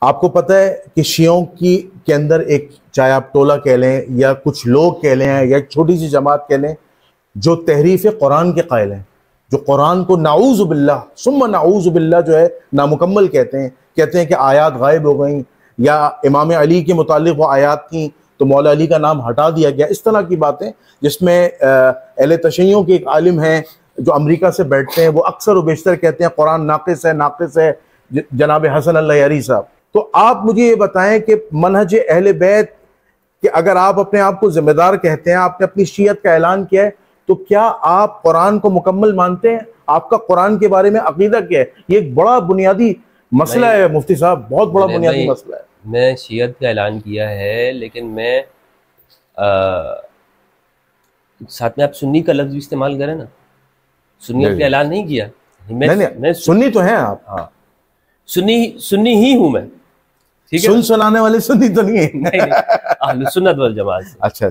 آپ کو پتہ ہے کہ شیعوں کے اندر ایک، چاہے آپ ٹولہ کہہ لیں یا کچھ لوگ کہہ لیں یا ایک چھوٹی سی جماعت کہہ لیں، جو تحریف قرآن کے قائل ہیں، جو قرآن کو نعوذ باللہ ثم نعوذ باللہ جو ہے نامکمل کہتے ہیں کہ آیات غائب ہو گئیں، یا امام علی کے متعلق وہ آیات تھیں تو مولا علی کا نام ہٹا دیا گیا، اس طرح کی باتیں، جس میں اہل تشیعوں کے ایک عالم ہیں جو امریکہ سے بیٹھتے ہیں، وہ اکثر و بیشتر کہتے ہیں قرآن ناقص ہے، جناب حسن اللہ یاری صاحب۔ تو آپ مجھے یہ بتائیں کہ منہج اہل بیت، کہ اگر آپ اپنے آپ کو ذمہ دار کہتے ہیں، آپ نے اپنی شیعت کا اعلان کیا ہے، تو کیا آپ قرآن کو مکمل مانتے ہیں؟ آپ کا قرآن کے بارے میں عقیدہ کیا ہے؟ یہ ایک بڑا بنیادی مسئلہ ہے مفتی صاحب، بہت بڑا بنیادی مسئلہ ہے۔ میں شیعت کا اعلان کیا ہے، لیکن میں ساتھ میں آپ سنی کا لفظ بھی استعمال کریں نا، سنیت کا اعلان نہیں کیا۔ میں سنی تو ہیں آپ؟ ہاں، سنی ہی ہوں میں، ٹھیک ہے؟ سن سنانے والے سنی تو نہیں ہیں؟ اہل سنت والجماعت سے۔ اچھا،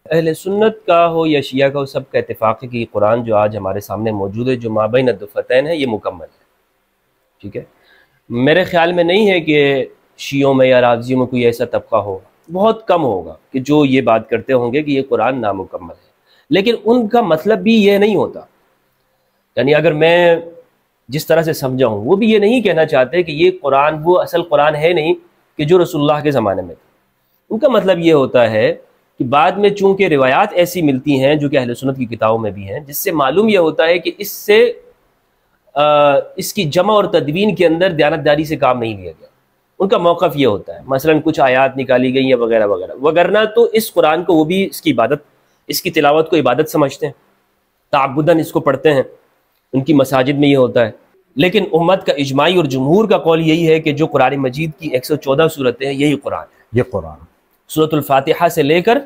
اہل سنت کا ہو یا شیعہ کا ہو، سب کا اتفاق ہے کہ یہ قرآن جو آج ہمارے سامنے موجود ہے، جو مابین الدفتین ہے، یہ مکمل ہے، ٹھیک ہے؟ میرے خیال میں نہیں ہے کہ شیعوں میں یا رافضیوں میں کوئی ایسا طبقہ ہو، بہت کم ہوگا کہ جو یہ بات کرتے ہوں گے کہ یہ قرآن نامکمل ہے، لیکن ان کا مطلب بھی یہ نہیں ہوتا، یعنی اگر میں جس طرح سے سمجھا ہوں، وہ بھی یہ نہیں کہنا چاہتے کہ یہ قرآن وہ اصل قرآن ہے نہیں کہ جو رسول اللہ کے زمانے میں تھا۔ ان کا مطلب یہ ہوتا ہے کہ بعد میں چونکہ روایات ایسی ملتی ہیں جو کہ اہل سنت کی کتابوں میں بھی ہیں، جس سے معلوم یہ ہوتا ہے کہ اس کی جمع اور تدوین کے اندر دیانتداری سے کام نہیں لیا گیا۔ ان کا موقف یہ ہوتا ہے، مثلا کچھ آیات نکالی گئی ہیں وغیرہ وغیرہ، وگرنہ تو اس قرآن کو وہ بھی اس کی عبادت، اس کی تلاوت کو عبادت سمجھتے ہیں، تعبداً اس کو پڑھتے ہیں، ان کی مساجد میں یہ ہوتا ہے۔ لیکن امت کا اجماعی اور جمہور کا قول یہی ہے کہ جو قرآن مجید کی 114 صورتیں ہیں، یہی قرآن ہے۔ یہ قرآن سورۃ الفاتحہ سے لے کر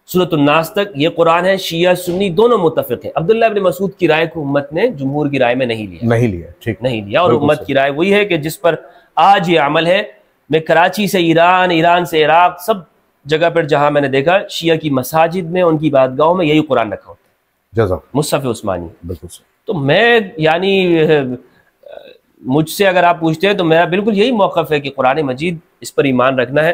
سورۃ الناس تک یہ قرآن ہے۔ شیعہ سنی دونوں متفق ہیں۔ عبداللہ ابن مسعود کی رائے کو امت نے جمہور کی رائے میں نہیں لیا، ٹھیک نہیں لیا، اور امت کی رائے وہی ہے کہ جس پر آج یہ عمل ہے۔ میں کراچی سے ایران سے عراق، سب جگہ پر جہاں میں نے دیکھا، شیعہ کی مساجد میں، ان کی عبادتگاہوں میں یہی قرآن رکھا ہوتا ہے، مصحف عثمانی۔ بالکل۔ تو میں یعنی مجھ سے اگر آپ پوچھتے ہیں تو میرا بالکل یہی موقف ہے کہ قرآن مجید اس پر ایمان رکھنا ہے۔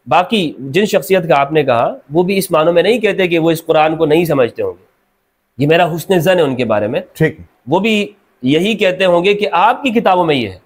باقی جن شخصیت کا آپ نے کہا، وہ بھی اس معنوں میں نہیں کہتے کہ وہ اس قرآن کو نہیں سمجھتے ہوں گے، یہ میرا حسن ظن ہے ان کے بارے میں، ٹھیک، وہ بھی یہی کہتے ہوں گے کہ آپ کی کتابوں میں یہ ہے،